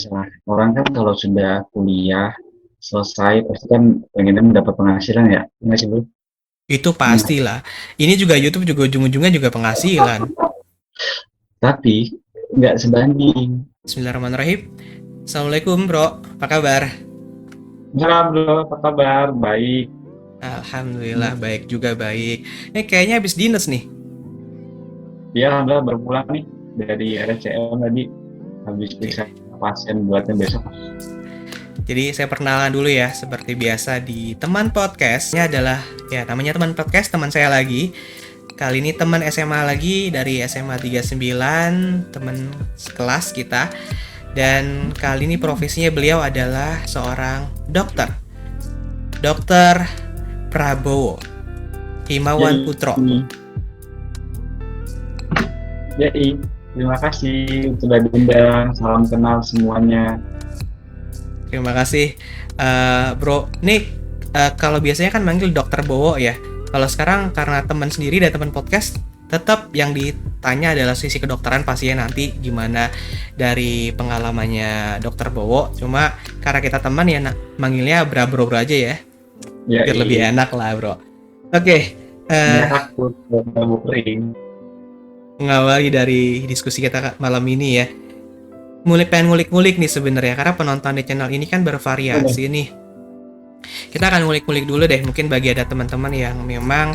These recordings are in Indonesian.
Biasalah, orang kan kalau sudah kuliah selesai pasti kan pengennya mendapat penghasilan ya, nggak sih bro? Itu Nah, pastilah. Ini juga YouTube juga ujung-ujungnya juga penghasilan. tapi nggak sebanding. Bismillahirrahmanirrahim. Assalamualaikum bro, apa kabar? Halo bro, apa kabar? Baik. Alhamdulillah baik juga baik. Kayaknya habis dinas nih. Ya, alhamdulillah baru pulang nih dari RSCM tadi, habis periksa Oke. pasien buatnya besok. Jadi saya perkenalan dulu ya, seperti biasa di teman podcast. Ini adalah ya namanya teman podcast, teman saya lagi. Kali ini teman SMA lagi dari SMA 39, teman sekelas kita. Dan kali ini profesinya beliau adalah seorang dokter. Dokter Prabowo Himawan Jadi, Putro. jadi terima kasih sudah diundang. Salam kenal semuanya. Terima kasih, Bro. Nih, kalau biasanya kan manggil Dokter Bowo ya. Kalau sekarang karena teman sendiri dan teman podcast, tetap yang ditanya adalah sisi kedokteran pasien nanti gimana dari pengalamannya Dokter Bowo. Cuma karena kita teman ya, manggilnya Bro aja ya, Ya, biar lebih enak lah, Bro. Oke, nggak eh, takut kamu kering. mengawali dari diskusi kita malam ini ya. Pengen ngulik-ngulik nih sebenarnya karena penonton di channel ini kan bervariasi nih. Kita akan ngulik-ngulik dulu deh, mungkin bagi ada teman-teman yang memang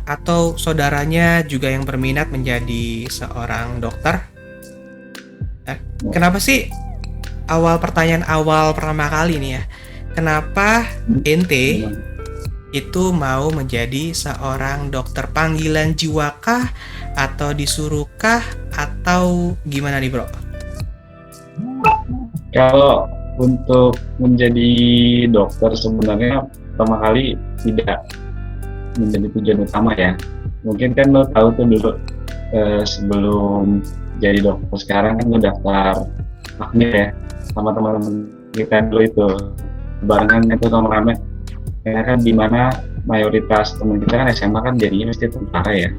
atau saudaranya juga yang berminat menjadi seorang dokter. Kenapa sih pertanyaan awal pertama kali nih ya? Kenapa ente itu mau menjadi seorang dokter panggilan jiwakah atau disuruhkah atau gimana nih bro? Kalau untuk menjadi dokter sebenarnya pertama kali tidak menjadi tujuan utama ya. Mungkin kan lo tahu tuh dulu sebelum jadi dokter sekarang kan lo daftar akmil ya sama teman-teman kita dulu itu barengan itu sama rame ya kan, dimana mayoritas teman kita kan SMA kan jadinya mesti tentara ya.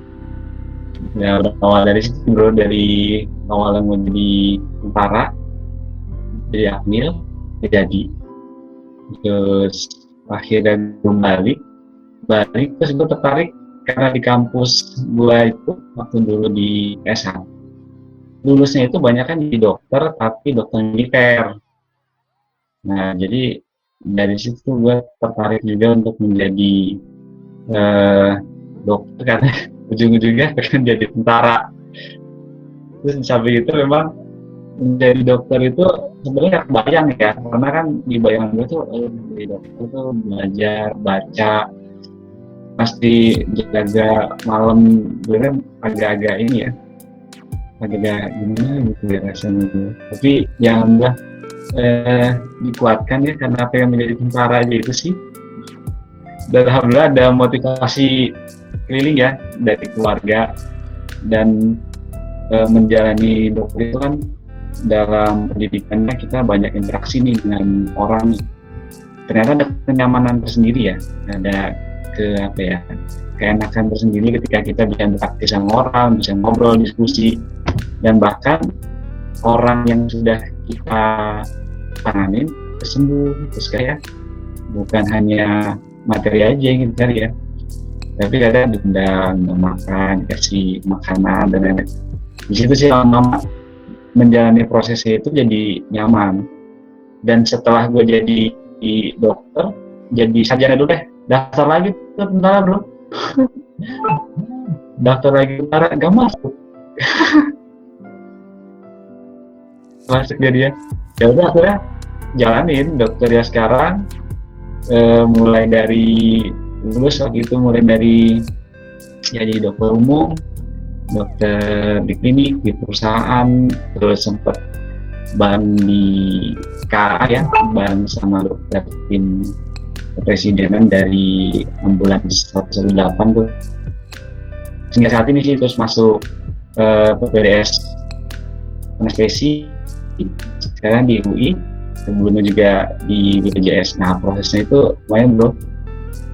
Ya awal dari situ bro, dari awal yang mau jadi tentara jadi akmil jadi, terus akhirnya gue balik terus gue tertarik karena di kampus gue itu waktu dulu di S1 lulusnya itu banyak kan di dokter tapi dokter militer. Nah jadi dari situ gue tertarik juga untuk menjadi eh, dokter karena ujung-ujungnya pengen jadi tentara. Terus sampai itu memang menjadi dokter itu sebenarnya kebayang ya, karena kan di bayangan gue tuh jadi dokter tuh belajar baca pasti jaga malam, gue kan agak-agak ini ya, agak-agak gimana gitu ya rasanya gitu. Tapi yang udah dikuatkan ya karena apa yang menjadi tentara aja itu sih. Dan alhamdulillah ada motivasi keliling ya dari keluarga, dan menjalani dokter itu kan dalam pendidikannya kita banyak interaksi nih dengan orang. Ternyata ada kenyamanan tersendiri ya, ada apa ya, keenakan tersendiri ketika kita bisa interaksi sama orang, bisa ngobrol, diskusi, dan bahkan orang yang sudah kita tanganin sembuh. Terus kayak bukan hanya materi aja yang kita cari ya, tapi kadang diundang makan, kasih makanan dan lain-lain. Di situ sih lama-lama menjalani prosesnya itu jadi nyaman. Dan setelah gue jadi dokter, jadi sarjana dulu deh, daftar lagi ke tentara bro. Daftar lagi tentara gak masuk, masuk jadi ya udah akhirnya jalanin dokter ya sekarang. Mulai dari lulus waktu itu, mulai dari jadi dokter umum, dokter di klinik, di perusahaan, terus sempat bareng di KA ya, bareng sama dokter tim kepresidenan dari ambulans 118 tuh. Hingga saat ini sih, terus masuk PPDS anestesi, sekarang di UI, sebelumnya juga di BPJS. Nah prosesnya itu lumayan bro.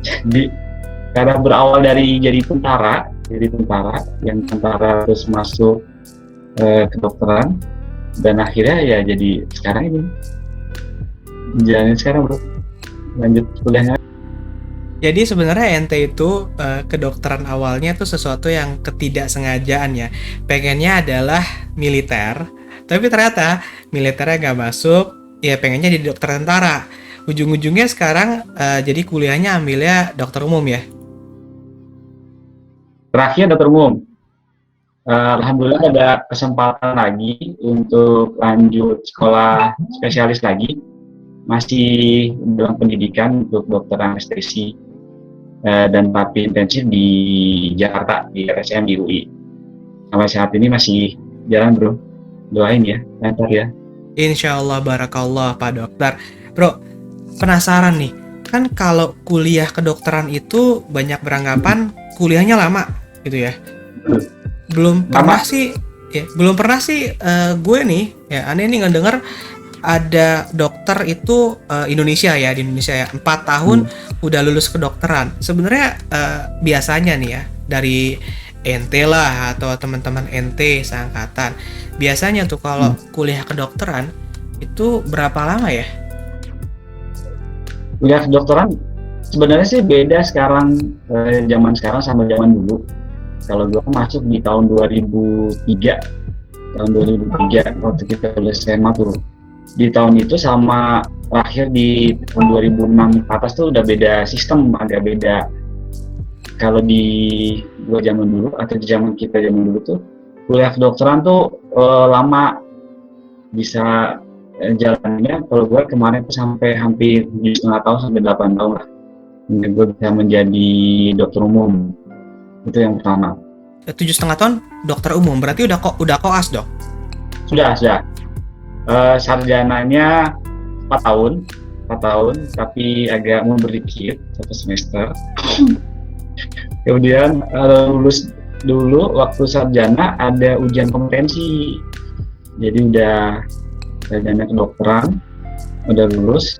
Jadi karena berawal dari jadi tentara yang tentara terus masuk kedokteran, dan akhirnya ya jadi sekarang ini jalanin sekarang bro, lanjut kuliahnya. Jadi sebenarnya ente itu kedokteran awalnya tuh sesuatu yang ketidaksengajaan ya. Pengennya adalah militer, tapi ternyata militernya nggak masuk, ya pengennya jadi dokter tentara. Ujung-ujungnya sekarang jadi kuliahnya ambilnya dokter umum ya. Terakhir dokter umum. Alhamdulillah ada kesempatan lagi untuk lanjut sekolah spesialis lagi, masih dalam pendidikan untuk dokter anestesi dan terapi intensif di Jakarta di RSM di UI. Sampai saat ini masih jalan bro, doain ya, lancar ya. Insya Allah barakallah Pak Dokter. Bro, penasaran nih, kan kalau kuliah kedokteran itu banyak beranggapan kuliahnya lama gitu ya. Belum pernah sih gue nih ya aneh nih ngedenger ada dokter itu Indonesia ya, di Indonesia ya 4 tahun udah lulus kedokteran. Sebenarnya biasanya nih ya dari NT lah atau teman-teman NT seangkatan, biasanya tuh kalau kuliah kedokteran itu berapa lama ya? Kuliah kedokteran sebenarnya sih beda sekarang, zaman sekarang sama zaman dulu. Kalau gue masuk di tahun 2003 waktu kita lulus SMA tuh. Di tahun itu sama terakhir di tahun 2006 atas tuh udah beda sistem, agak beda. Kalau di gua zaman dulu atau di zaman kita zaman dulu tuh kuliah kedokteran tuh lama, bisa jalannya kalau gue kemarin tuh sampai hampir 7,5 tahun sampai 8 tahun lah. Gue bisa menjadi dokter umum. Itu yang pertama. 7,5 tahun dokter umum, berarti udah koas dok? Sudah. Sarjananya 4 tahun, tapi agak mundur dikit, 1 semester. Kemudian lulus dulu waktu sarjana ada ujian kompetensi. Jadi udah sarjana kedokteran, udah lulus.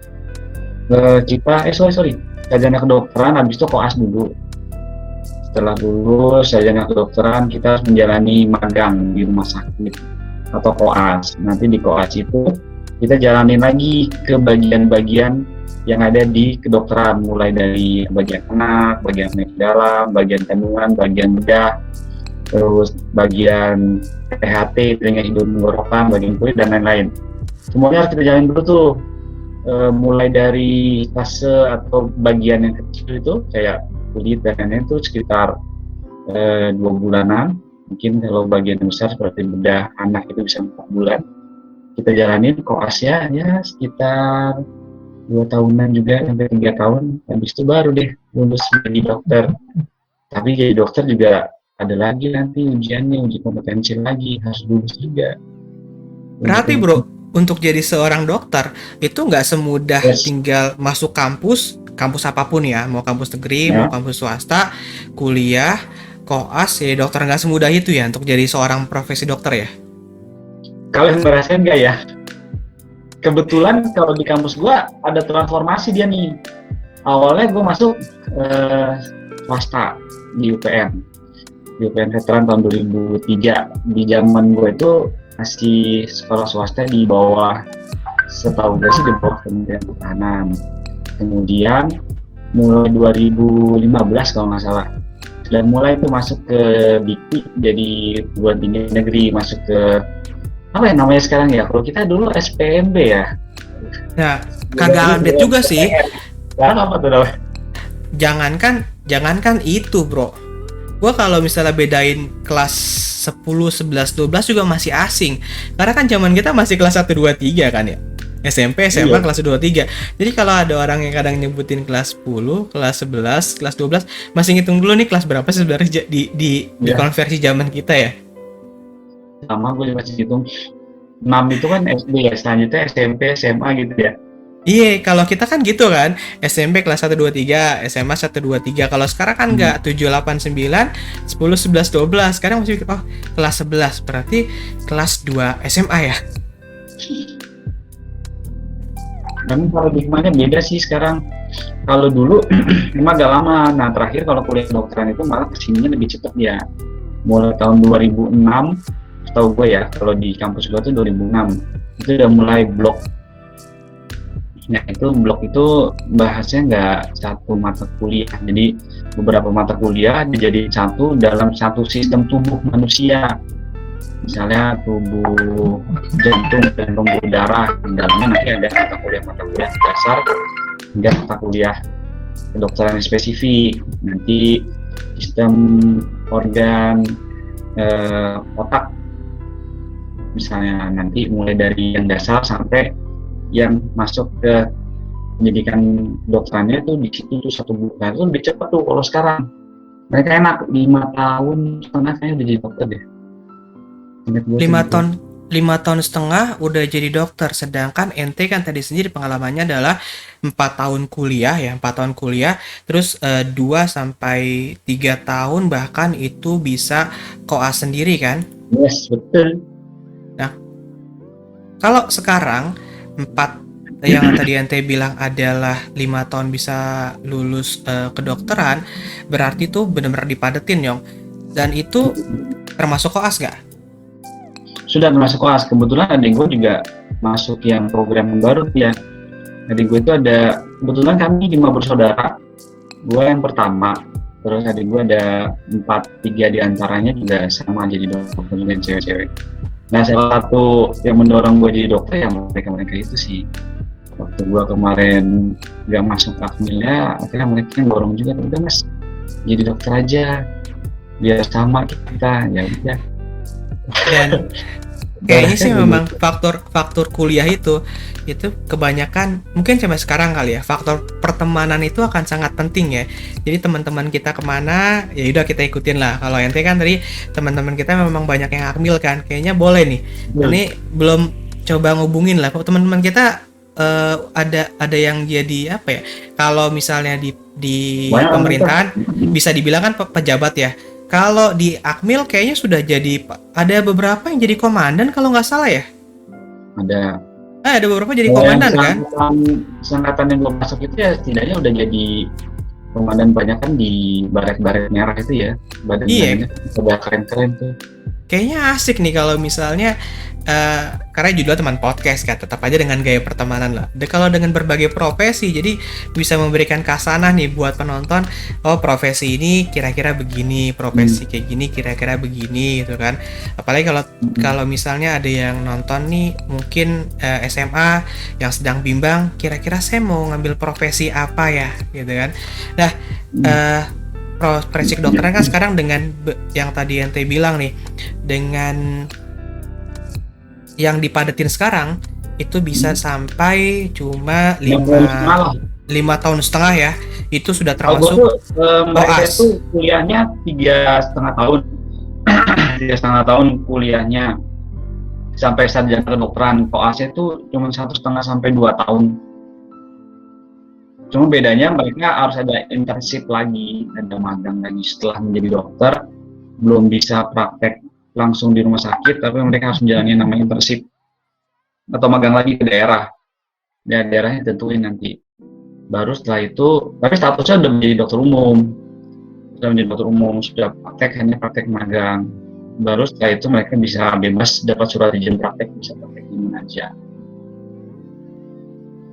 Sarjana kedokteran habis itu koas dulu. Setelah lulus sarjana kedokteran kita harus menjalani magang di rumah sakit atau koas. Nanti di koas itu kita jalanin lagi ke bagian-bagian yang ada di kedokteran, mulai dari bagian anak, bagian penyakit dalam, bagian kandungan, bagian bedah, terus bagian THT, telinga hidung tenggorokan, bagian kulit dan lain-lain. Semuanya harus kita jalanin dulu tuh, mulai dari fase atau bagian yang kecil itu kayak kulit dan lain-lain itu sekitar 2 bulanan. Mungkin kalau bagian besar seperti bedah anak itu bisa 4 bulan. Kita jalanin koasnya ya sekitar 2 tahunan juga sampai 3 tahun. Habis itu baru deh lulus jadi dokter. Tapi jadi dokter juga ada lagi nanti ujiannya, uji kompetensi lagi, harus lulus juga. Berarti bro, untuk jadi seorang dokter itu nggak semudah tinggal masuk kampus apapun ya, mau kampus negeri, mau kampus swasta, kuliah, koas, ya dokter, nggak semudah itu ya untuk jadi seorang profesi dokter ya? Kalian ngerasain nggak ya? Kebetulan kalau di kampus gua ada transformasi dia nih. Awalnya gua masuk swasta di UPN Veteran tahun 2003. Di zaman gua itu masih sekolah swasta di bawah, setahu gue sih di bawah Kementerian Pertahanan. Kemudian mulai 2015 kalau nggak salah, dan mulai itu masuk ke Dikti, jadi perguruan tinggi negeri, masuk ke apa ya namanya sekarang ya, kalau kita dulu SPMB ya. Nah, kagak update juga sih. Sekarang apa tuh namanya? Jangankan itu bro, gua kalau misalnya bedain kelas 10, 11, 12 juga masih asing, karena kan zaman kita masih kelas 1, 2, 3 kan ya, SMP, SMA, kelas 2, 3. Jadi kalau ada orang yang kadang nyebutin kelas 10, kelas 11, kelas 12, masih ngitung dulu nih kelas berapa sih sebenarnya di konversi zaman kita ya. Sama gue masih hitung 6 itu kan SD ya, selanjutnya SMP, SMA gitu ya. Iya, kalau kita kan gitu kan, SMP kelas 1, 2, 3, SMA 1, 2, 3. Kalau sekarang kan enggak, 7, 8, 9, 10, 11, 12. Sekarang masih kelas 11, berarti kelas 2 SMA ya. Dan paradigmanya beda sih sekarang. Kalau dulu memang agak lama. Nah terakhir kalau kuliah kedokteran itu malah kesininya lebih cepat ya. Mulai tahun 2006 tahu gue ya, kalau di kampus gue tuh 2006 itu udah mulai blok. Nah itu blok itu bahasnya nggak satu mata kuliah, jadi beberapa mata kuliah dijadiin satu dalam satu sistem tubuh manusia. Misalnya tubuh jantung dan pembuluh darah, di dalamnya nanti ada mata kuliah dasar hingga mata kuliah kedokteran yang spesifik. Nanti sistem organ otak misalnya, nanti mulai dari yang dasar sampai yang masuk ke pendidikan dokterannya tuh di situ tuh 1 bulan. Itu lebih cepat tuh kalau sekarang. Mereka enak 5 tahun setengah kayaknya udah jadi dokter deh. 5 tahun setengah udah jadi dokter, sedangkan ente kan tadi sendiri pengalamannya adalah 4 tahun kuliah ya, 4 tahun kuliah, terus 2 sampai 3 tahun bahkan itu bisa koas sendiri kan? Yes, betul. Nah, kalau sekarang 4 yang tadi ente bilang adalah 5 tahun bisa lulus kedokteran, berarti tuh benar-benar dipadetin Yong. Dan itu termasuk koas nggak? Sudah termasuk koas. Kebetulan adik gue juga masuk yang program baru ya. Adik gue itu ada, kebetulan kami 5 bersaudara. Gue yang pertama, terus adik gue ada 3 diantaranya juga sama jadi dokter juga, cewek-cewek. Nah salah satu yang mendorong gue jadi dokter ya mereka itu sih. Waktu gue kemarin gak masuk akmilnya, akhirnya mereka yang dorong juga, udah mas jadi dokter aja biar sama kita, ya udah. Dan kayaknya sih memang faktor kuliah itu kebanyakan mungkin sampai sekarang kali ya, faktor pertemanan itu akan sangat penting ya. Jadi teman-teman kita kemana ya udah kita ikutin lah. Kalau ente kan tadi teman-teman kita memang banyak yang akmil kan, kayaknya boleh nih. Ini belum coba ngubungin lah teman-teman kita. Ada yang jadi apa ya, kalau misalnya di pemerintahan bisa dibilang kan pejabat ya. Kalau di akmil kayaknya sudah jadi, ada beberapa yang jadi komandan kalau nggak salah ya. Ada beberapa jadi komandan kan. Angkatan yang belum masuk itu ya setidaknya udah jadi komandan, banyak kan di baret-baret merah itu ya. Badan-badannya udah keren-keren tuh. Kayaknya asik nih kalau misalnya karena judulnya teman podcast kan, tetap aja dengan gaya pertemanan lah. Dan kalau dengan berbagai profesi, jadi bisa memberikan kasanah nih buat penonton. Oh profesi ini kira-kira begini, profesi kayak gini kira-kira begini gitu kan. Apalagi kalau misalnya ada yang nonton nih mungkin SMA yang sedang bimbang, kira-kira saya mau ngambil profesi apa ya gitu kan. Nah profesi kedokteran kan sekarang dengan yang tadi ente bilang nih, dengan yang dipadetin sekarang itu bisa sampai cuma 5 tahun setengah ya, itu sudah termasuk mereka itu kuliahnya 3,5 tahun 3,5 tahun kuliahnya sampai sarjana kedokteran. Koasnya itu cuma 1,5 sampai 2 tahun. Cuma bedanya mereka harus ada internship lagi, ada magang lagi setelah menjadi dokter. Belum bisa praktek langsung di rumah sakit, tapi mereka harus menjalani namanya internship atau magang lagi ke daerah. Dan daerahnya tentuin nanti. Baru setelah itu, tapi statusnya udah menjadi dokter umum. Sudah praktek, hanya praktek magang. Baru setelah itu mereka bisa bebas dapat surat izin praktek, bisa praktek di mana aja.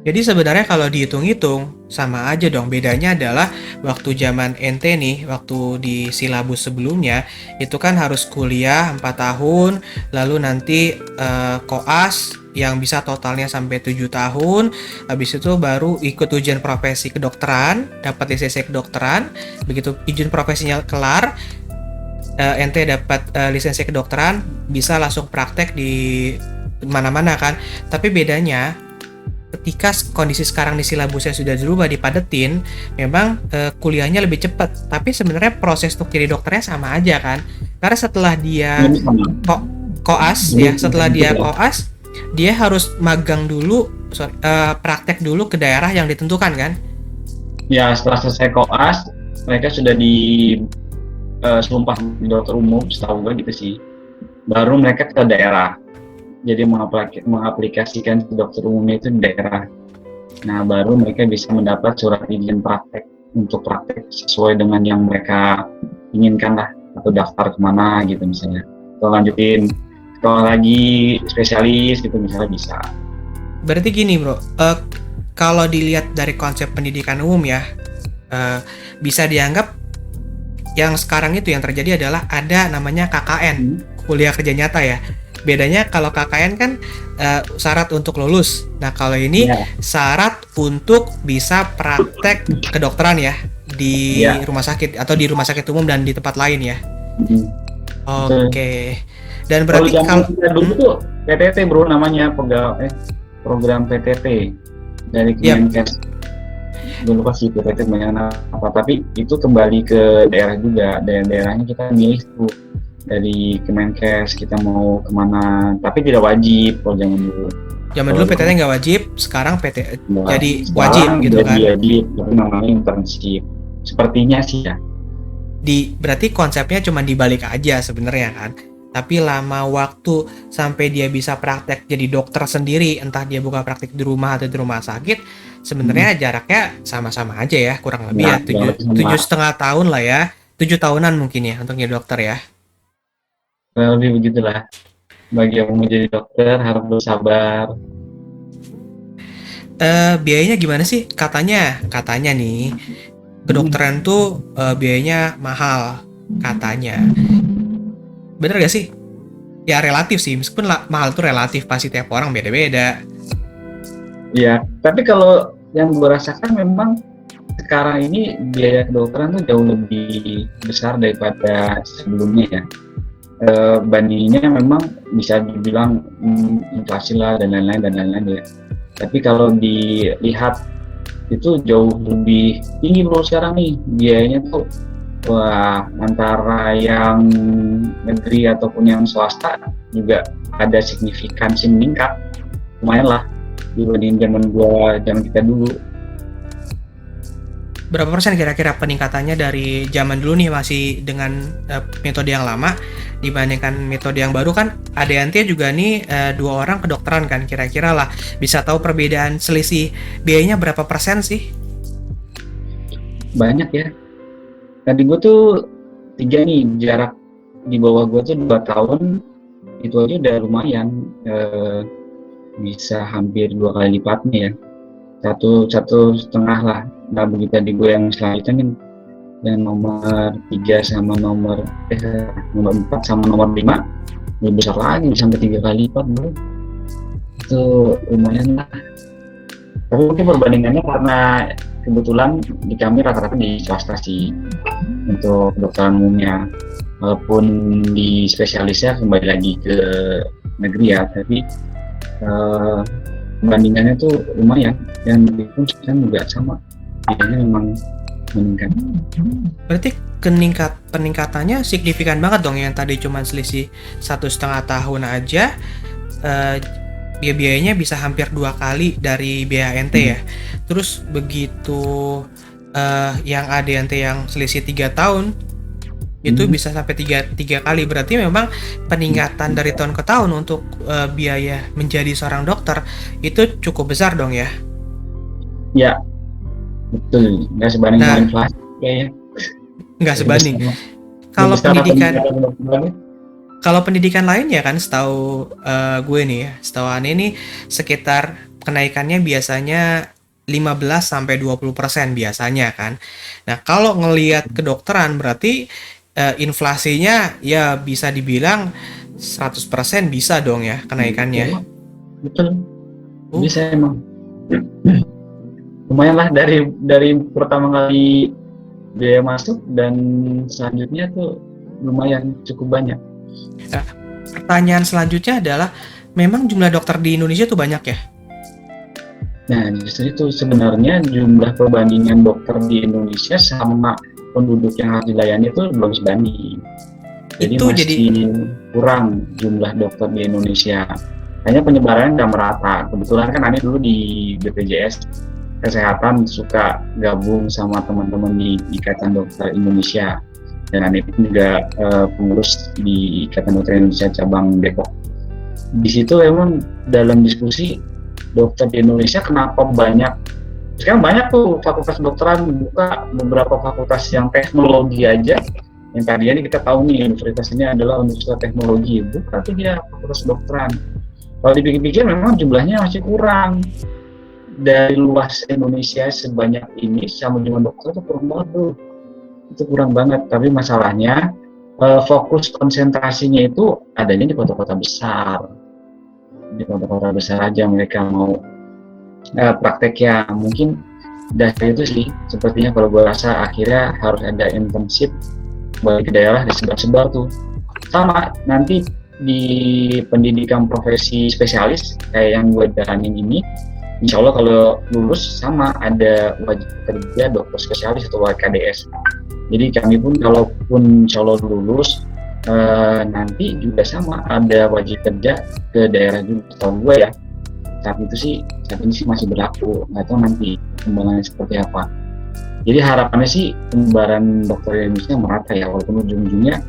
Jadi sebenarnya kalau dihitung-hitung sama aja dong. Bedanya adalah waktu zaman ente nih, waktu di silabus sebelumnya itu kan harus kuliah 4 tahun, lalu nanti koas yang bisa totalnya sampai 7 tahun. Habis itu baru ikut ujian profesi kedokteran, dapat lisensi kedokteran. Begitu izin profesinya kelar, ente dapat lisensi kedokteran, bisa langsung praktek di mana-mana kan. Tapi bedanya ketika kondisi sekarang di silabusnya sudah berubah, dipadetin, memang kuliahnya lebih cepat. Tapi sebenarnya proses untuk jadi dokternya sama aja kan. Karena setelah dia koas ya, setelah dia koas, dia harus magang dulu, praktek dulu ke daerah yang ditentukan kan. Ya, setelah selesai koas, mereka sudah sumpah di dokter umum, setahu gue gitu sih. Baru mereka ke daerah. Jadi mengaplikasikan dokter umumnya itu di daerah. Nah, baru mereka bisa mendapat surat izin praktek untuk praktek sesuai dengan yang mereka inginkan lah, atau daftar kemana gitu misalnya. Atau lanjutin kalau lagi spesialis gitu misalnya bisa. Berarti gini bro, kalau dilihat dari konsep pendidikan umum ya, bisa dianggap yang sekarang itu yang terjadi adalah ada namanya KKN, kuliah kerja nyata ya. Bedanya kalau KKN kan syarat untuk lulus. Nah kalau ini Ya. syarat untuk bisa praktek kedokteran ya di Ya. rumah sakit atau di rumah sakit umum dan di tempat lain ya. Hmm. Oke. Dan Kalau berarti zaman kita dulu tuh PTT bro namanya program PTT dari Kemenkes. Gue lupa sih PTT banyak apa, tapi itu kembali ke daerah juga. Daerahnya kita milih tuh dari Kemenkes kita mau kemana, tapi tidak wajib kalau zaman dulu. Zaman dulu PTT nggak wajib, sekarang PT jadi Sekarang wajib gitu kan. jadi wajib, tapi namanya internship. Sepertinya sih ya. Berarti konsepnya cuma dibalik aja sebenarnya kan. Tapi lama waktu sampai dia bisa praktek jadi dokter sendiri, entah dia buka praktek di rumah atau di rumah sakit, sebenarnya jaraknya sama-sama aja ya, kurang lebih ya 7,5 tahun lah ya, 7 tahunan mungkin ya untuk jadi dokter ya. Lebih begitulah. Bagi yang mau jadi dokter harus bersabar. Biayanya gimana sih? Katanya nih kedokteran tuh biayanya mahal katanya. Bener gak sih? Ya relatif sih, meskipun mahal tuh relatif, pasti tiap orang beda-beda. Ya, tapi kalau yang gue rasakan memang sekarang ini biaya kedokteran tuh jauh lebih besar daripada sebelumnya ya. Bandingnya memang bisa dibilang inflasi lah dan lain-lain ya. Tapi kalau dilihat itu jauh lebih tinggi bro sekarang nih biayanya tuh. Wah, antara yang negeri ataupun yang swasta juga ada signifikansi meningkat, lumayan lah dibanding zaman kita dulu. Berapa persen kira-kira peningkatannya dari zaman dulu nih masih dengan metode yang lama dibandingkan metode yang baru? Kan Adeantia juga nih 2 orang kedokteran kan, kira-kira lah bisa tahu perbedaan selisih biayanya berapa persen sih? Banyak ya. Tadi gue tuh 3 nih, jarak di bawah gue tuh 2 tahun, itu aja udah lumayan, bisa hampir 2 kali lipatnya ya, 1,5 lah. Nah begitu tadi gue yang selanjutnya kan yang nomor 3 sama nomor 4 sama nomor 5 lebih besar lagi, sampai 3 kali lipat bro. Itu lumayan lah. Tapi mungkin perbandingannya karena kebetulan di kami rata-rata di swasta sih untuk kedokteran umumnya, walaupun di spesialisnya kembali lagi ke negeri ya, tapi perbandingannya tuh lumayan, yang pun kan juga sama, biayanya memang meningkat. Berarti peningkatannya signifikan banget dong, yang tadi cuma selisih 1,5 tahun aja biayanya bisa hampir 2 kali dari biaya NT ya. Terus begitu yang ADNT yang selisih 3 tahun itu bisa sampai 3 kali. Berarti memang peningkatan dari tahun ke tahun untuk biaya menjadi seorang dokter itu cukup besar dong ya. Ya betul, nggak sebanding dengan inflasi kayaknya. Nggak sebanding. Kalau pendidikan lainnya kan setahu gue nih ya, setahu Ane nih sekitar kenaikannya biasanya 15-20% biasanya kan. Nah kalau ngelihat kedokteran berarti inflasinya ya bisa dibilang 100% bisa dong ya kenaikannya. Betul, bisa emang. Lumayan lah dari pertama kali biaya masuk dan selanjutnya tuh lumayan cukup banyak. Nah, pertanyaan selanjutnya adalah, memang jumlah dokter di Indonesia tuh banyak ya? Nah, justru itu sebenarnya jumlah perbandingan dokter di Indonesia sama penduduk yang harus dilayani itu belum sebanding. Jadi itu masih kurang jumlah dokter di Indonesia. Hanya penyebarannya nggak merata. Kebetulan kan Ani dulu di BPJS Kesehatan suka gabung sama teman-teman di Ikatan Dokter Indonesia. Dan Ani juga pengurus di Ikatan Dokter Indonesia cabang Depok. Di situ emang dalam diskusi dokter di Indonesia kenapa banyak, sekarang banyak tuh fakultas kedokteran buka, beberapa fakultas yang teknologi aja Yang tadinya nih kita tahu nih universitas ini adalah universitas teknologi, itu berarti dia fakultas kedokteran. Kalau dipikir-pikir memang jumlahnya masih kurang. Dari luas Indonesia sebanyak ini sama jumlah dokter itu kurang banget tuh. Itu kurang banget. Tapi masalahnya fokus konsentrasinya itu adanya di kota-kota besar. Di kota-kota besar aja mereka mau prakteknya. Mungkin dari itu sih sepertinya kalau gue rasa akhirnya harus ada internship balik ke daerah disebar-sebar tuh. Sama nanti di pendidikan profesi spesialis kayak yang gue jalanin ini, insya Allah kalau lulus sama ada wajib kerja dokter spesialis atau WKDS. Jadi kami pun kalaupun insya Allah lulus nanti juga sama ada wajib kerja ke daerah juga. Setahu gue ya saat ini sih masih berlaku, nggak tahu nanti kembangannya seperti apa. Jadi harapannya sih penyebaran dokter Indonesia merata ya, walaupun ujung-ujungnya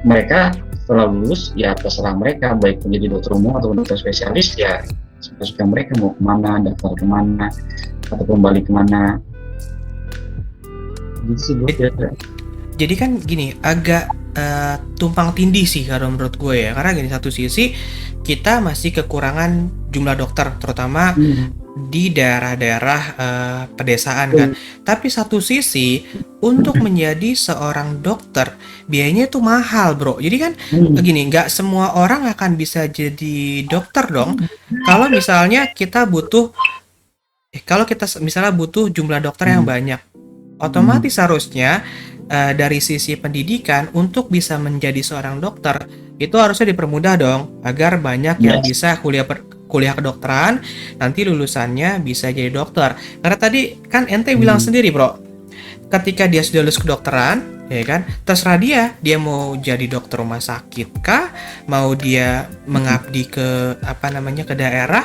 mereka setelah lulus ya terserah mereka, baik menjadi dokter umum atau dokter spesialis ya suka mereka mau kemana, daftar kemana, atau kembali kemana. Gitu sih gue kira. Jadi kan gini, agak tumpang tindih sih kalau menurut gue ya, karena gini, satu sisi kita masih kekurangan jumlah dokter, terutama di daerah-daerah pedesaan kan. Tapi satu sisi untuk menjadi seorang dokter biayanya itu mahal bro. Jadi kan begini, nggak semua orang akan bisa jadi dokter dong. Kalau misalnya kita butuh misalnya butuh jumlah dokter yang banyak, otomatis harusnya dari sisi pendidikan untuk bisa menjadi seorang dokter itu harusnya dipermudah dong, agar banyak yang bisa kuliah kedokteran, nanti lulusannya bisa jadi dokter. Karena tadi kan ente bilang sendiri bro, ketika dia sudah lulus kedokteran, ya kan, terserah dia mau jadi dokter rumah sakit kah, mau dia mengabdi ke ke daerah,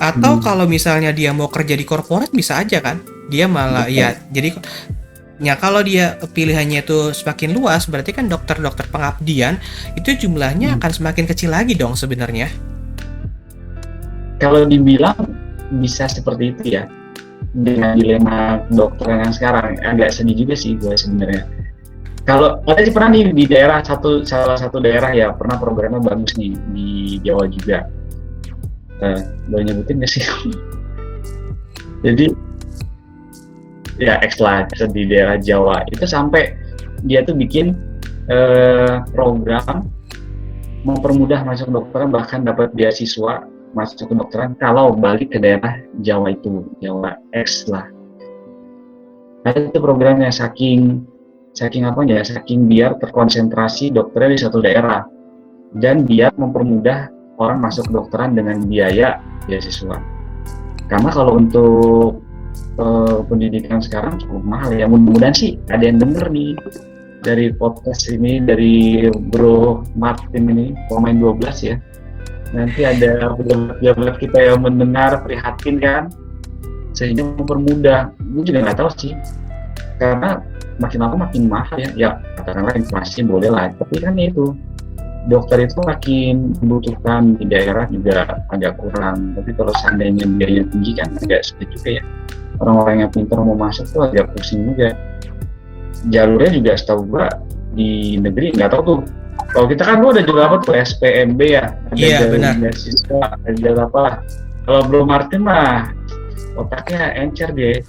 atau kalau misalnya dia mau kerja di korporat bisa aja kan, dia malah ya jadi. Ya kalau dia pilihannya itu semakin luas, berarti kan dokter-dokter pengabdian itu jumlahnya akan semakin kecil lagi dong sebenarnya. Kalau dibilang bisa seperti itu ya, dengan dilema dokter yang sekarang agak sedih juga sih gue sebenarnya. Kalau ada sih pernah nih di daerah salah satu daerah ya pernah programnya bagus nih di Jawa juga. Boleh nyebutin nggak sih? Jadi ya lah di daerah Jawa itu sampai dia tuh bikin program mempermudah masuk kedokteran, bahkan dapat beasiswa masuk kedokteran kalau balik ke daerah Jawa itu, Jawa X lah. Nah itu programnya saking biar terkonsentrasi dokternya di satu daerah dan biar mempermudah orang masuk kedokteran dengan biaya beasiswa. Karena kalau untuk pendidikan sekarang cukup mahal ya, mudah-mudahan sih ada yang denger nih dari podcast ini, dari Bro Martin ini, pemain 12 ya, nanti ada pejabat kita yang mendengar prihatin kan, sehingga mempermudah. Gue juga nggak tahu sih, karena makin lama makin mahal ya katakanlah inflasi boleh lah, tapi kan itu dokter itu makin dibutuhkan di daerah juga agak kurang. Tapi kalau seandainya biaya tinggi kan agak sulit juga ya, orang-orang yang pintar mau masuk tuh agak pusing juga. Jalurnya juga setahu gua di negeri nggak tahu tuh. Kalau kita kan lu ada juga apa tuh SPMB ya, ada jalur beasiswa, ada jalur apa. Kalau Bro Martin mah otaknya encer deh.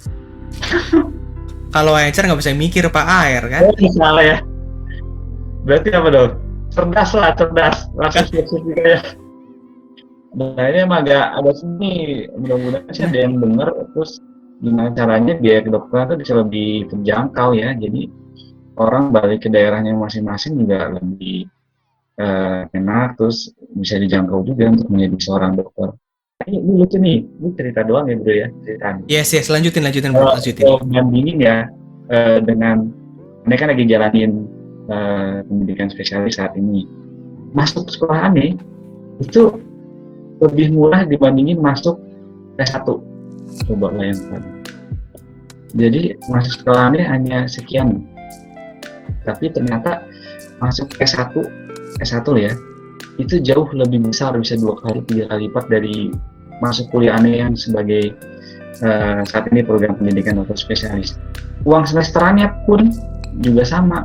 Kalau encer nggak bisa mikir Pak Air kan? Salah ya. Berarti apa dong? Cerdas. Langsung siap-siap juga ya. Nah ini emang agak sini, mudah-mudahan sih ada yang denger, terus gimana caranya biaya kedokteran itu bisa lebih terjangkau ya, jadi orang balik ke daerahnya masing-masing juga lebih enak, terus bisa dijangkau juga untuk menjadi seorang dokter. Ini lucu nih, ini cerita doang ya bro ya, cerita. Yes, lanjutin bro, lanjutin. Kalau bandingin ya dengan, ini kan lagi jalanin pendidikan spesialis saat ini, masuk sekolah aneh itu lebih murah dibandingin masuk S1. Coba bayangkan. Jadi masuk sekolah aneh hanya sekian, tapi ternyata masuk S1 ya, itu jauh lebih besar, bisa 2 kali 3 kali lipat dari masuk kuliah aneh yang sebagai saat ini program pendidikan dokter spesialis. Uang semesterannya pun juga sama.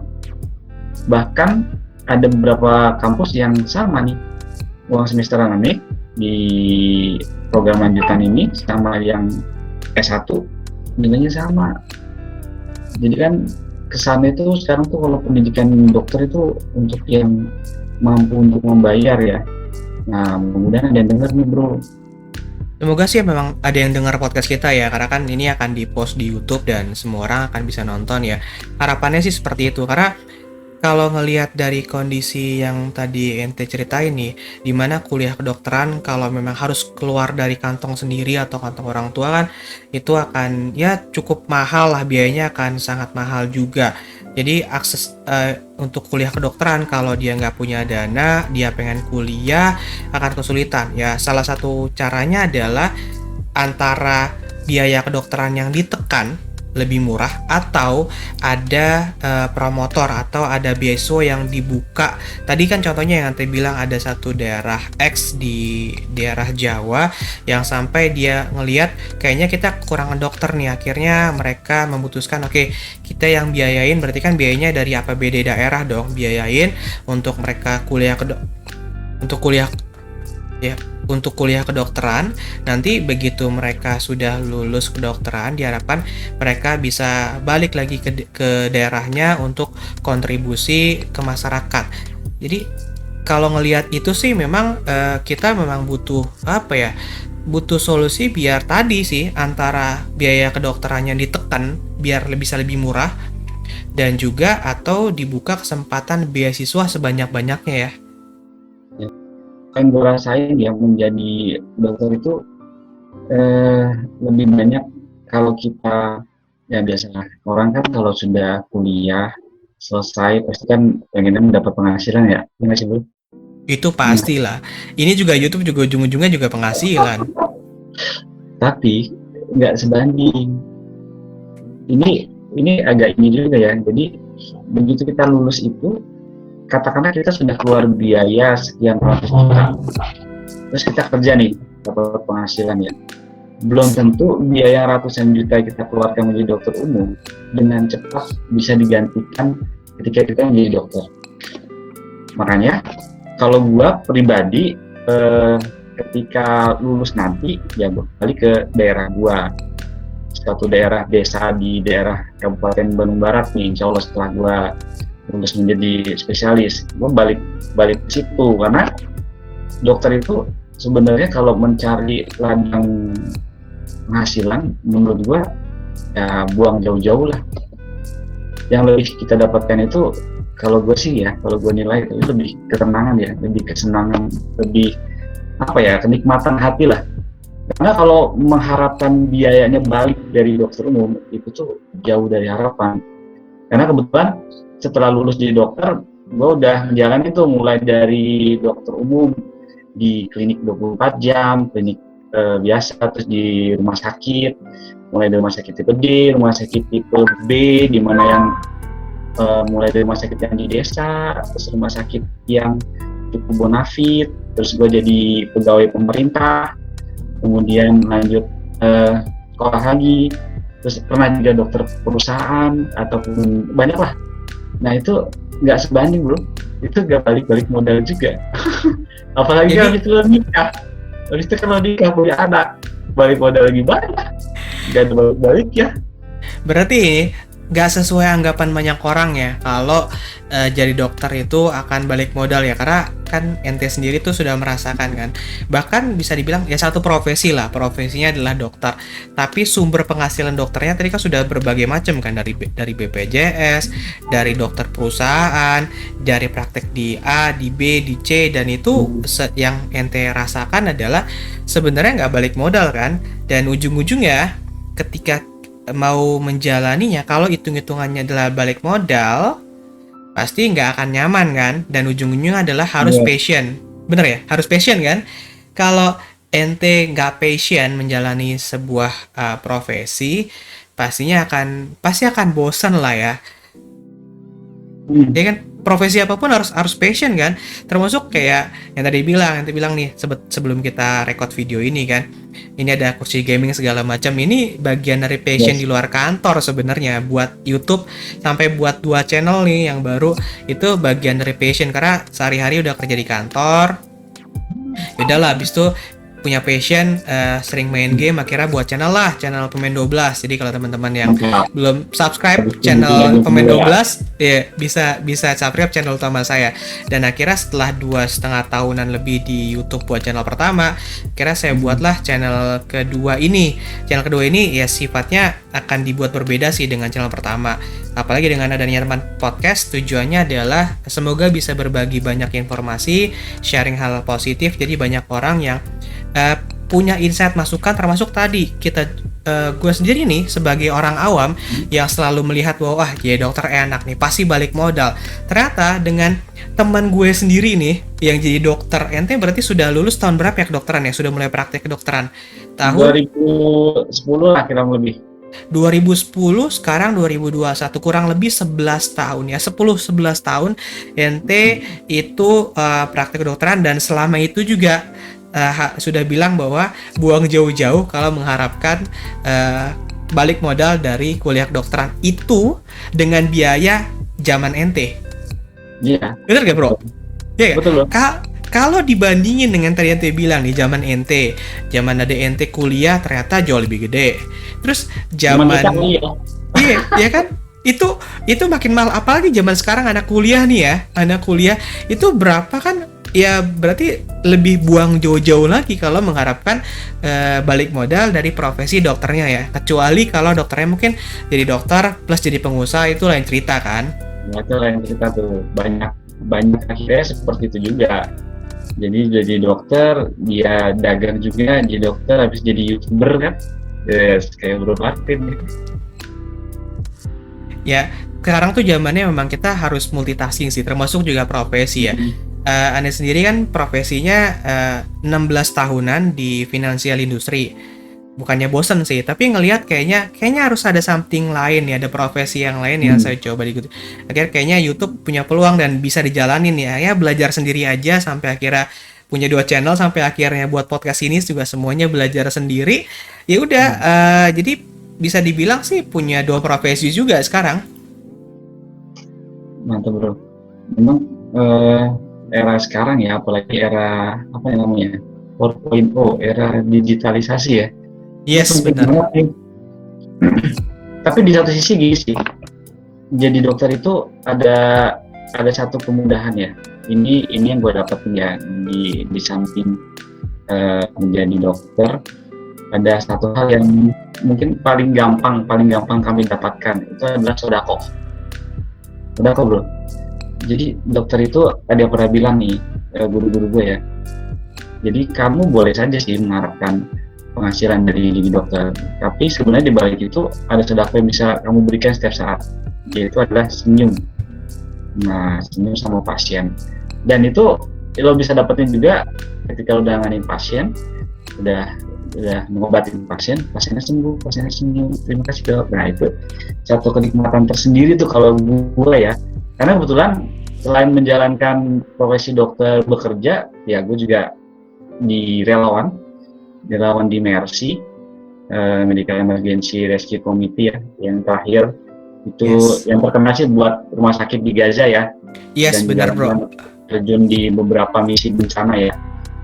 Bahkan ada beberapa kampus yang sama nih, uang semesteran naik di program lanjutan ini sama yang S1 nilainya sama. Jadi kan kesannya itu sekarang tuh kalau pendidikan dokter itu untuk yang mampu untuk membayar ya. Nah, mudah-mudahan ada yang dengar nih bro. Semoga sih memang ada yang dengar podcast kita ya, karena kan ini akan di-post di YouTube dan semua orang akan bisa nonton ya. Harapannya sih seperti itu, karena kalau ngelihat dari kondisi yang tadi ente ceritain nih, dimana kuliah kedokteran kalau memang harus keluar dari kantong sendiri atau kantong orang tua kan, itu akan ya cukup mahal lah, biayanya akan sangat mahal juga. Jadi akses untuk kuliah kedokteran kalau dia nggak punya dana, dia pengen kuliah akan kesulitan. Ya salah satu caranya adalah antara biaya kedokteran yang ditekan lebih murah atau ada promotor atau ada beasiswa yang dibuka. Tadi kan contohnya yang nanti bilang ada satu daerah X di daerah Jawa yang sampai dia ngelihat kayaknya kita kekurangan dokter nih, akhirnya mereka memutuskan oke, kita yang biayain, berarti kan biayanya dari APBD daerah dong, biayain untuk mereka untuk kuliah ya untuk kuliah kedokteran. Nanti begitu mereka sudah lulus kedokteran, diharapkan mereka bisa balik lagi ke daerahnya untuk kontribusi ke masyarakat. Jadi kalau ngelihat itu sih memang kita memang butuh apa ya, butuh solusi biar tadi sih antara biaya kedokterannya ditekan biar bisa lebih murah, dan juga atau dibuka kesempatan beasiswa sebanyak-banyaknya ya. Yang gue rasain yang menjadi dokter itu lebih banyak kalau kita ya biasa orang kan kalau sudah kuliah selesai pasti kan pengennya mendapat penghasilan ya, ini nggak sih bro? Itu Nah, pastilah. Ini juga YouTube juga ujung-ujungnya juga penghasilan. tapi nggak sebanding. Ini agak ini juga ya. Jadi begitu kita lulus itu, katakanlah kita sudah keluar biaya sekian ratus juta, terus kita kerja nih dapat penghasilan ya. Belum tentu biaya ratusan juta yang kita keluarkan menjadi dokter umum dengan cepat bisa digantikan ketika kita menjadi dokter. Makanya kalau gua pribadi ketika lulus nanti ya gua balik ke daerah gua, suatu daerah desa di daerah Kabupaten Bandung Barat nih, insya Allah setelah gua lulus menjadi spesialis, gua balik ke situ karena dokter itu sebenarnya kalau mencari ladang penghasilan menurut gua ya buang jauh-jauh lah. Yang lebih kita dapatkan itu kalau gue sih ya, kalau gue nilai itu lebih ketenangan ya, lebih kesenangan, lebih apa ya, kenikmatan hati lah. Karena kalau mengharapkan biayanya balik dari dokter umum itu tuh jauh dari harapan. Karena kebetulan setelah lulus jadi dokter, gue udah menjalani tuh mulai dari dokter umum di klinik 24 jam, klinik biasa, terus di rumah sakit, mulai dari rumah sakit tipe D, rumah sakit tipe B, di mana yang mulai dari rumah sakit yang di desa, terus rumah sakit yang cukup bonafit, terus gue jadi pegawai pemerintah, kemudian lanjut sekolah lagi, terus pernah juga dokter perusahaan ataupun banyak lah. Nah itu nggak sebanding bro, itu nggak balik modal juga. Apalagi Jadi habis itu nikah, habis itu kalau nikah punya anak, balik modal lagi banyak, nggak ada balik ya. berarti nggak sesuai anggapan banyak orang ya kalau jadi dokter itu akan balik modal ya, karena kan ente sendiri tuh sudah merasakan kan, bahkan bisa dibilang ya satu profesi lah, profesinya adalah dokter, tapi sumber penghasilan dokternya tadi kan sudah berbagai macam kan, dari BPJS, dari dokter perusahaan, dari praktek di A, di B, di C, dan itu yang ente rasakan adalah sebenarnya nggak balik modal kan, dan ujung-ujungnya ketika mau menjalaninya, kalau hitung-hitungannya adalah balik modal, pasti nggak akan nyaman kan, dan ujung-ujungnya adalah harus passion, bener ya, harus passion kan. Kalau ente nggak passion menjalani sebuah profesi, pasti akan bosan lah ya. Ya kan, profesi apapun harus passion kan, termasuk kayak yang tadi bilang nih sebelum kita record video ini kan, ini ada kursi gaming segala macam, ini bagian dari passion Yes. di luar kantor sebenarnya. Buat YouTube sampai buat 2 channel nih yang baru, itu bagian dari passion karena sehari-hari udah kerja di kantor. Udahlah, habis itu punya passion, sering main game, akhirnya buat channel Pemain 12. Jadi kalau teman-teman yang Mantap. belum subscribe Habis itu channel bikin Pemain juga. 12, ya bisa subscribe channel utama saya. Dan akhirnya setelah 2,5 tahunan lebih di YouTube buat channel pertama, akhirnya saya buatlah channel kedua ini. Channel kedua ini ya sifatnya akan dibuat berbeda sih dengan channel pertama. Apalagi dengan adanya teman podcast, tujuannya adalah semoga bisa berbagi banyak informasi, sharing hal positif. Jadi banyak orang yang punya insight, masukan, termasuk tadi gue sendiri nih sebagai orang awam yang selalu melihat bahwa wah jadi dokter enak nih, pasti balik modal. Ternyata dengan teman gue sendiri nih yang jadi dokter, ente berarti sudah lulus tahun berapa ya kedokteran ya? Sudah mulai praktek kedokteran tahun 2010 lah kira lebih. 2010, sekarang 2021, kurang lebih 11 tahun ya, 10-11 tahun ente itu praktek kedokteran. Dan selama itu juga sudah bilang bahwa buang jauh-jauh kalau mengharapkan balik modal dari kuliah kedokteran itu dengan biaya zaman ente. Iya. Bener gak bro? Iya gak? Betul loh. Kalau dibandingin dengan tadi ente bilang nih, zaman ada ente kuliah ternyata jauh lebih gede. Terus zaman iya, ya kan? Itu makin mahal, apalagi zaman sekarang anak kuliah nih ya. Anak kuliah itu berapa kan? Ya berarti lebih buang jauh-jauh lagi kalau mengharapkan balik modal dari profesi dokternya ya. Kecuali kalau dokternya mungkin jadi dokter plus jadi pengusaha, itu lain cerita kan. Nah, itu lain cerita tuh. Banyak akhirnya seperti itu juga. Jadi dokter, dia dagang juga, jadi dokter habis jadi YouTuber kan. Yes, kayak Bro Martin. Ya, sekarang tuh zamannya memang kita harus multitasking sih, termasuk juga profesi ya. Anda sendiri kan profesinya 16 tahunan di financial industry. Bukannya bosen sih, tapi ngelihat kayaknya harus ada something lain ya, ada profesi yang lain yang saya coba diikuti. Akhirnya kayaknya YouTube punya peluang dan bisa dijalanin ya. Ya belajar sendiri aja sampai akhirnya punya 2 channel, sampai akhirnya buat podcast ini juga semuanya belajar sendiri. Ya udah, jadi bisa dibilang sih punya 2 profesi juga sekarang. Mantap bro. Memang era sekarang ya, apalagi era apa yang namanya 4.0, era digitalisasi ya. Yes, benar. Tapi di satu sisi gini sih, jadi dokter itu ada satu kemudahan ya. Ini yang gue dapetin ya di samping menjadi dokter, ada satu hal yang mungkin paling gampang kami dapatkan, itu adalah sodako bro. Jadi dokter itu ada yang pernah bilang nih, guru-guru gue ya, jadi kamu boleh saja sih mengharapkan penghasilan dari jadi dokter, tapi sebenarnya di balik itu ada sodako yang bisa kamu berikan setiap saat, yaitu adalah senyum. Nah, senyum sama pasien. Dan itu lo bisa dapetin juga ketika lo udah nanganin pasien, udah mengobatin pasiennya sembuh, pasiennya senyum, terima kasih dok. Nah, itu satu kenikmatan tersendiri tuh kalau gue ya. Karena kebetulan selain menjalankan profesi dokter bekerja, ya gue juga di relawan di Mercy, Medical Emergency Rescue Committee ya, yang terakhir itu yang terkenal sih buat rumah sakit di Gaza ya. Yes, benar bro. Terjun di beberapa misi bencana ya.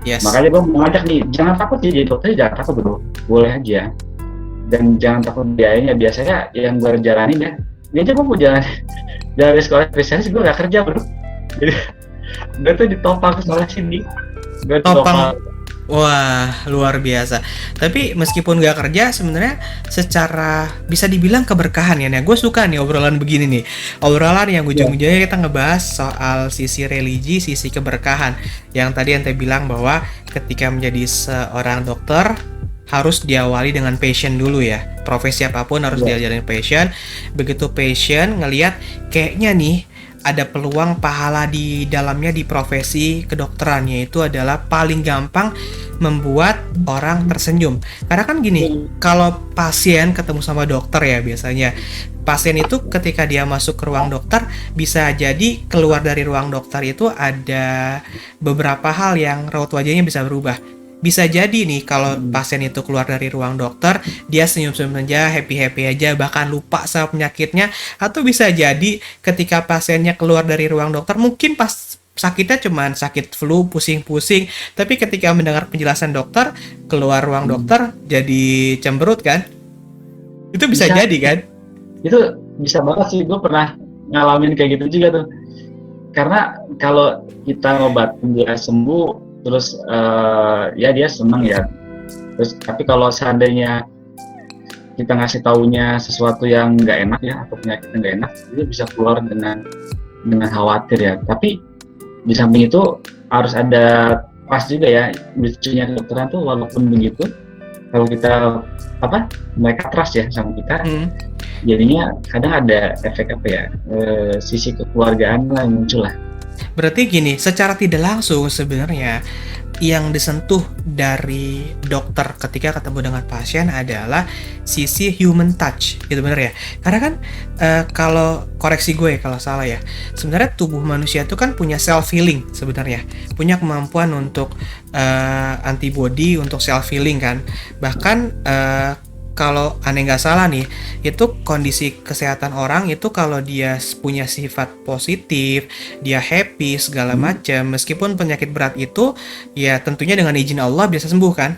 Yes. Makanya gue mengajak nih, jangan takut ya jadi dokter, jangan takut bro, boleh aja. Dan jangan takut biayanya. Biasanya yang gue jalanin ya, ini aja gue mau jalan dari sekolah spesialis, gue gak kerja bro. Jadi gue tuh ditopang sekolah sini. Gue topang. Wah, luar biasa. Tapi meskipun gak kerja, sebenarnya secara bisa dibilang keberkahan ya. Nah, gue suka nih obrolan begini nih. Obrolan yang ujung-ujungnya kita ngebahas soal sisi religi, sisi keberkahan. Yang tadi ente bilang bahwa ketika menjadi seorang dokter harus diawali dengan passion dulu ya. Profesi apapun harus diajarin passion. Begitu passion, ngelihat kayaknya nih ada peluang pahala di dalamnya di profesi kedokteran, yaitu adalah paling gampang membuat orang tersenyum. Karena kan gini, kalau pasien ketemu sama dokter ya biasanya, pasien itu ketika dia masuk ke ruang dokter, bisa jadi keluar dari ruang dokter itu ada beberapa hal yang raut wajahnya bisa berubah. Bisa jadi nih kalau pasien itu keluar dari ruang dokter, dia senyum-senyum aja, happy-happy aja, bahkan lupa sama penyakitnya. Atau bisa jadi ketika pasiennya keluar dari ruang dokter, mungkin pas sakitnya cuman sakit flu, pusing-pusing, tapi ketika mendengar penjelasan dokter, keluar ruang dokter jadi cemberut kan? Itu bisa jadi kan? Itu bisa banget sih, gue pernah ngalamin kayak gitu juga tuh. Karena kalau kita ngobatin dia sembuh, terus ya dia senang ya. Terus tapi kalau seandainya kita ngasih taunya sesuatu yang nggak enak ya, atau penyakit yang nggak enak, itu bisa keluar dengan khawatir ya. Tapi di samping itu harus ada pas juga ya, lucunya kedokteran tuh walaupun begitu, kalau kita mereka trust ya sama kita, jadinya kadang ada efek sisi kekeluargaan lah yang muncul lah. Berarti gini, secara tidak langsung sebenarnya yang disentuh dari dokter ketika ketemu dengan pasien adalah sisi human touch, gitu bener ya? Karena kan kalau koreksi gue kalau salah ya, sebenarnya tubuh manusia itu kan punya self healing sebenarnya, punya kemampuan untuk antibody untuk self healing kan, bahkan kalau aneh nggak salah nih, itu kondisi kesehatan orang itu kalau dia punya sifat positif, dia happy segala macam, meskipun penyakit berat itu ya tentunya dengan izin Allah bisa sembuh kan.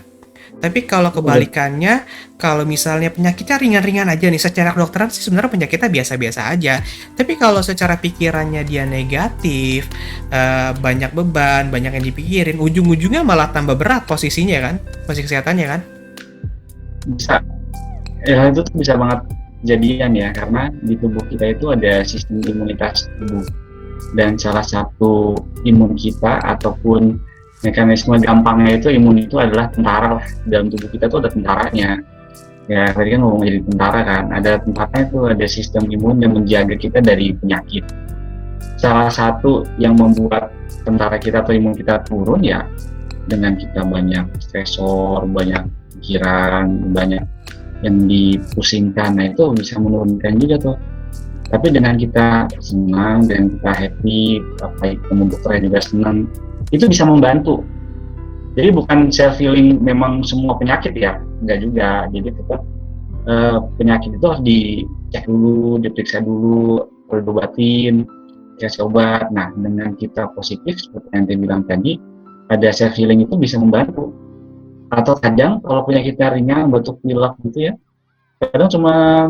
Tapi kalau kebalikannya, kalau misalnya penyakitnya ringan-ringan aja nih, secara kedokteran sih sebenarnya penyakitnya biasa-biasa aja. Tapi kalau secara pikirannya dia negatif, banyak beban, banyak yang dipikirin, ujung-ujungnya malah tambah berat posisinya kan, posisi kesehatannya kan. Bisa. Ya itu tuh bisa banget jadian ya, karena di tubuh kita itu ada sistem imunitas tubuh, dan salah satu imun kita ataupun mekanisme gampangnya itu imun itu adalah tentara lah. Dalam tubuh kita tuh ada tentaranya ya, tadi kan ngomong jadi tentara kan, ada tentaranya itu, ada sistem imun yang menjaga kita dari penyakit. Salah satu yang membuat tentara kita atau imun kita turun ya dengan kita banyak stresor, banyak pikiran, banyak yang dipusingkan, nah itu bisa menurunkan juga tuh. Tapi dengan kita senang, dengan kita happy, ketemu dokternya juga senang, itu bisa membantu. Jadi bukan self healing memang semua penyakit ya, enggak juga. Jadi tetap penyakit itu harus dicek dulu, diperiksa dulu, perlu diobatin, dikasih obat. Nah dengan kita positif seperti yang dia bilang tadi, ada self healing itu bisa membantu. Atau kadang kalau penyakitnya ringan, batuk pilek gitu ya, kadang cuma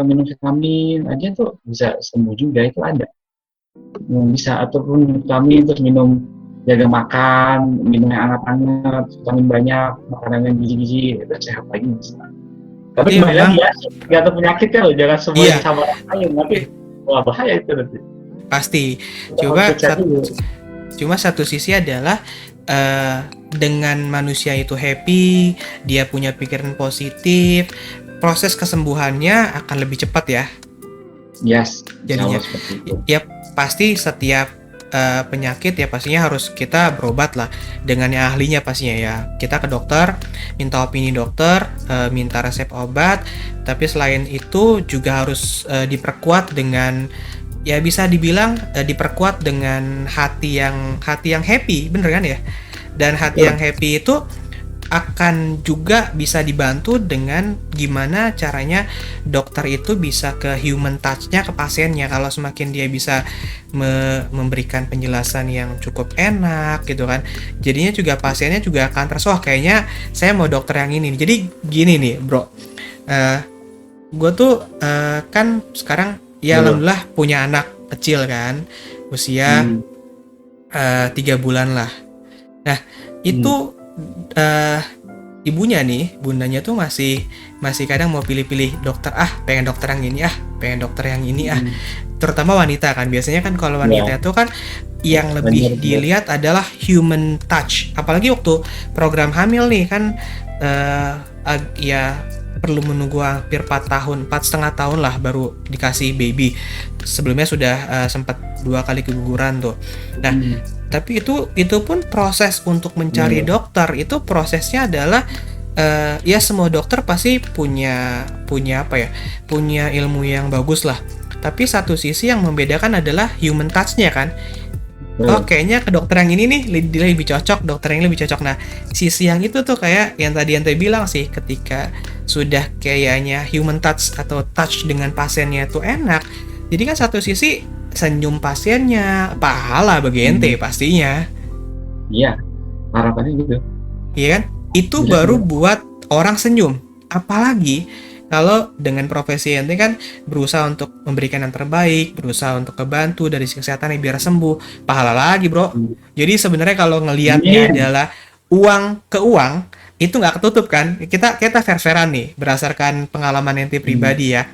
minum vitamin aja tuh bisa sembuh juga, itu ada bisa. Ataupun minum vitamin terus jaga makan, minum yang hangat-hangat, vitamin banyak, makanan yang gizi-gizi, itu sehat lagi bisa. Tapi kembali lagi ya, tergantung penyakit kan loh, jangan semuanya sama lain, nanti wah bahaya itu nanti. Pasti. Cuma satu sisi adalah dengan manusia itu happy, dia punya pikiran positif, proses kesembuhannya akan lebih cepat ya. Yes. Jadinya ya pasti setiap penyakit ya pastinya harus kita berobat lah dengan yang ahlinya pastinya ya. Kita ke dokter, minta opini dokter, minta resep obat. Tapi selain itu juga harus diperkuat dengan, ya bisa dibilang diperkuat dengan hati yang happy, bener kan ya? Dan hati yang happy itu akan juga bisa dibantu dengan gimana caranya dokter itu bisa ke human touch-nya ke pasiennya. Kalau semakin dia bisa memberikan penjelasan yang cukup enak gitu kan, jadinya juga pasiennya juga akan tersoh, kayaknya saya mau dokter yang ini. Jadi gini nih bro, gue tuh kan sekarang ya alhamdulillah punya anak kecil kan, usia 3 bulan lah. Nah itu ibunya nih, bundanya tuh masih kadang mau pilih-pilih dokter, pengen dokter yang ini, pengen dokter yang ini, terutama wanita kan, biasanya kan kalau wanita itu kan yang lebih dilihat adalah human touch, apalagi waktu program hamil nih kan, ya perlu menunggu hampir 4,5 tahun lah baru dikasih baby. Sebelumnya sudah sempat 2 kali keguguran tuh. Nah, tapi itu pun proses untuk mencari dokter itu prosesnya adalah ya semua dokter pasti punya punya ilmu yang bagus lah. Tapi satu sisi yang membedakan adalah human touch-nya kan. Oh, kayaknya ke dokter yang ini nih lebih cocok, dokter yang lebih cocok. Nah, sisi yang itu tuh kayak yang tadi ente bilang sih, ketika sudah kayaknya human touch atau touch dengan pasiennya itu enak. Jadi kan satu sisi senyum pasiennya, pahala bagi ente pastinya. Iya, harapannya gitu. Iya kan? Itu baru buat orang senyum. Apalagi kalau dengan profesi ente kan berusaha untuk memberikan yang terbaik, berusaha untuk kebantu dari kesehatan biar sembuh, pahala lagi bro. Jadi sebenarnya kalau ngelihatnya adalah uang ke uang, itu nggak ketutup kan? Kita fair-fairan nih, berdasarkan pengalaman ente pribadi ya.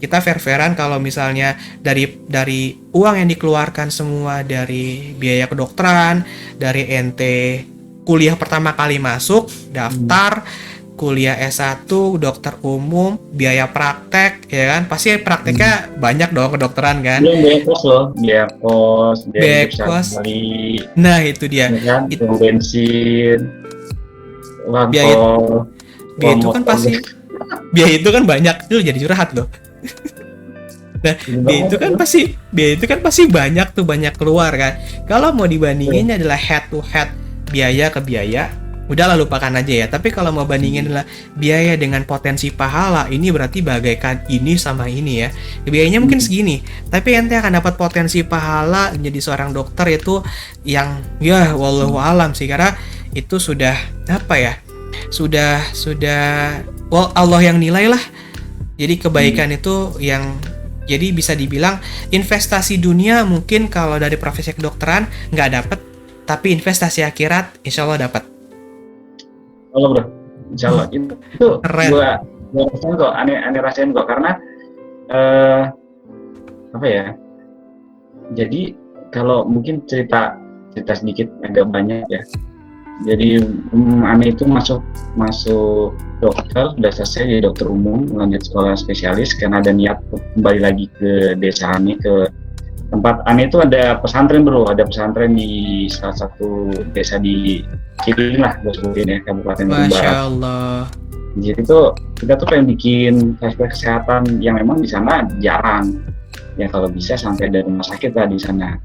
Kita fair-fairan kalau misalnya dari uang yang dikeluarkan semua dari biaya kedokteran, dari ente kuliah pertama kali masuk, daftar, kuliah S1, dokter umum, biaya praktek, ya kan? Pasti prakteknya banyak dong kedokteran kan? Belum biaya kos loh, biaya kos. Nah itu dia. Ya kan? Itu bensin, biaya itu kan pasti, biaya itu kan banyak tuh, jadi curhat loh. Nah, biaya itu kan pasti banyak tuh, banyak keluar kan. Kalau mau dibandingin adalah head to head, biaya ke biaya, udahlah lupakan aja ya. Tapi kalau mau bandingin adalah biaya dengan potensi pahala, ini berarti bagaikan ini sama ini ya. Biayanya mungkin segini, tapi ente akan dapat potensi pahala menjadi seorang dokter itu yang ya wallahu alam sih, karena itu sudah apa ya? Sudah Allah yang nilai lah. Jadi kebaikan itu yang jadi bisa dibilang investasi dunia mungkin kalau dari profesi kedokteran nggak dapat, tapi investasi akhirat insya Allah dapat. Allah bro, insya Allah itu gua rasain kok, aneh rasain kok, karena apa ya? Jadi kalau mungkin cerita sedikit agak banyak ya. Jadi aneh itu masuk dokter, udah selesai jadi dokter umum, lanjut sekolah spesialis karena ada niat kembali lagi ke desa Ane, ke tempat Ane itu ada pesantren bro, ada pesantren di salah satu desa di Ciring lah, gue sebutin ya, Kabupaten Bandung Barat. Masya Allah. Jadi tuh kita tuh pengen bikin fasilitas kesehatan yang memang di sana jarang, ya kalau bisa sampai ada rumah sakit lah di sana,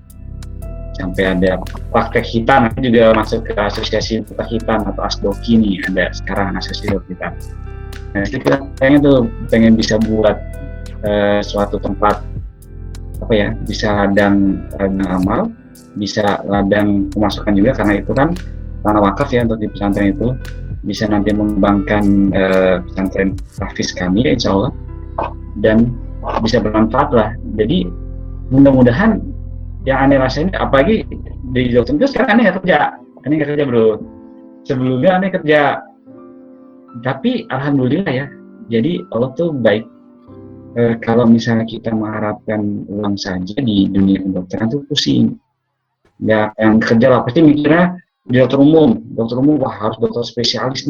sampai ada praktek hitam, nanti juga masuk ke asosiasi praktek hitam atau ASDOKI nih, ada sekarang asosiasi dokter hitam. Nah itu kita pengen bisa buat suatu tempat apa ya, bisa ladang amal, bisa ladang pemasukan juga, karena itu kan tanah wakaf ya untuk di pesantren itu, bisa nanti mengembangkan pesantren tahfiz kami ya insya Allah, dan bisa bermanfaat lah. Jadi mudah-mudahan yang Ane rasain, apalagi di dokter itu sekarang Ane nggak kerja bro. Sebelumnya Ane kerja, tapi alhamdulillah ya, jadi Allah tuh baik. Kalau misalnya kita mengharapkan uang saja di dunia kedokteran tuh pusing ya. Yang kerja lah pasti mikirnya di dokter umum wah harus dokter spesialis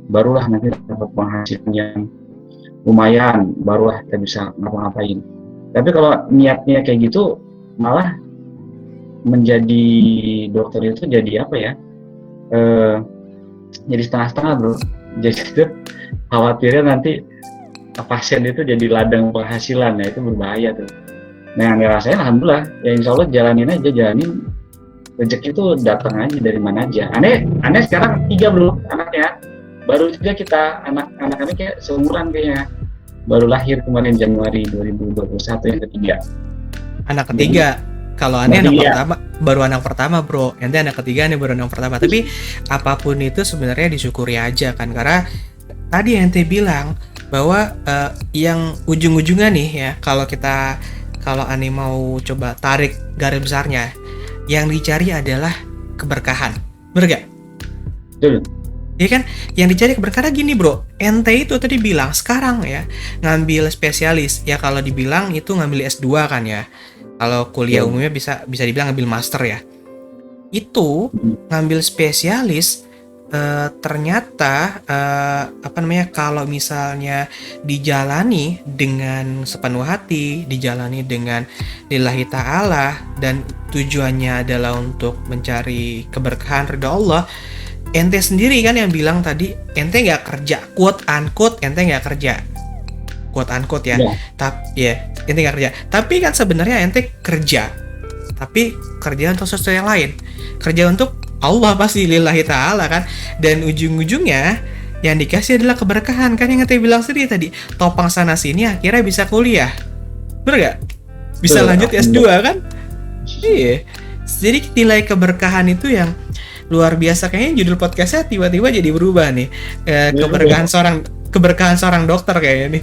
barulah nanti dapat penghasilan yang lumayan, barulah kita bisa ngapa-ngapain. Tapi kalau niatnya kayak gitu, malah menjadi dokter itu jadi apa ya, jadi setengah-setengah bro. Jadi itu khawatirnya nanti pasien itu jadi ladang penghasilan, nah itu berbahaya tuh. Nah yang dirasain alhamdulillah ya, insya Allah jalanin rezeki itu datang aja dari mana aja. Aneh sekarang 3 bro anaknya, baru juga kita anak-anaknya kayak seumuran kayaknya, baru lahir kemarin Januari 2021 yang ketiga. Anak ketiga. Kalau Ane anak pertama bro, nanti anak ketiga nih baru anak pertama. Tapi apapun itu sebenarnya disyukuri aja kan, karena tadi yang ente bilang bahwa yang ujung-ujungnya nih ya, kalau Ane mau coba tarik garis besarnya, yang dicari adalah keberkahan, bener gak? Betul. Ya kan, yang dicari keberkahan gini bro, ente itu tadi bilang sekarang ya ngambil spesialis, ya kalau dibilang itu ngambil S2 kan ya, kalau kuliah umumnya bisa dibilang ngambil master ya. Itu ngambil spesialis ternyata kalau misalnya dijalani dengan sepenuh hati, dijalani dengan lillahi ta'ala, dan tujuannya adalah untuk mencari keberkahan ridha Allah. Ente sendiri kan yang bilang tadi, ente nggak kerja, quote unquote, ente nggak kerja, quote unquote ya. Ente nggak kerja. Tapi kan sebenarnya ente kerja, tapi kerja untuk sesuatu yang lain, kerja untuk Allah pasti lillahi ta'ala kan. Dan ujung-ujungnya yang dikasih adalah keberkahan kan, yang ente bilang sendiri tadi, topang sana sini akhirnya bisa kuliah, bener gak? Bisa lanjut S2 kan. Iya. Jadi nilai keberkahan itu yang luar biasa. Kayaknya judul podcastnya tiba-tiba jadi berubah nih. Keberkahan seorang dokter kayaknya nih.